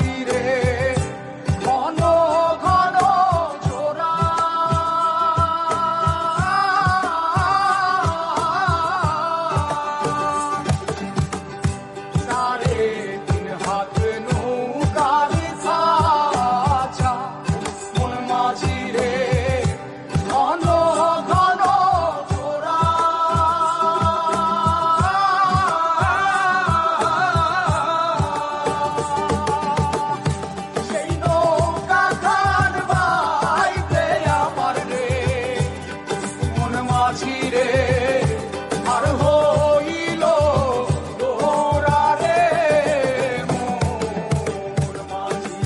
মাঝি রে ঘন ঘন জোড়া সাড়ে তিন হাত নৌকার খাঁচা মন মাঝি রে ঘন ঘন জোড়া সেই নৌকা খান বাইতে আমার রে মন মাঝি রে আর হইল গোরা রে মোর মাঝি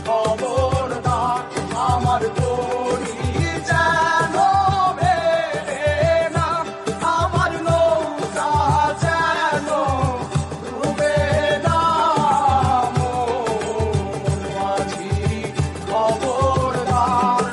খবরদার আমার তরি যেন মেলে না আমার নৌকা যেন ডুবে না মোর মাঝি খবরদার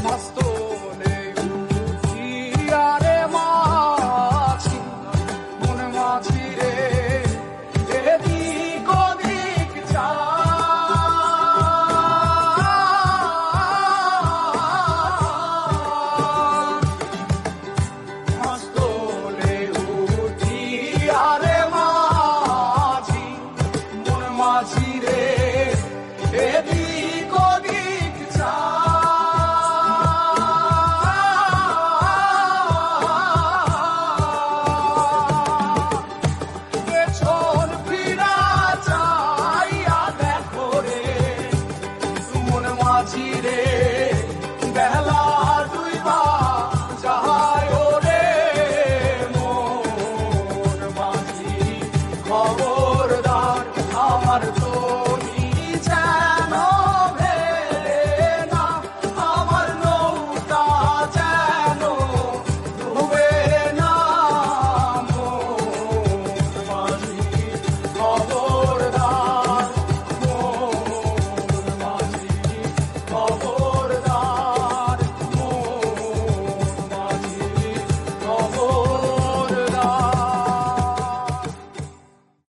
মস্তনে উঠিয়া রে মাঝি মন মাঝি রে এদিক ওদিক মস্তনে উঠিয়া রে মাঝি মন মাঝি রে এদিক ওদিক পেছন ফিরা চাইয়া দেখো রে মন মাঝি রে বেলা ডুইবা যায় রে মোর মাঝি খবর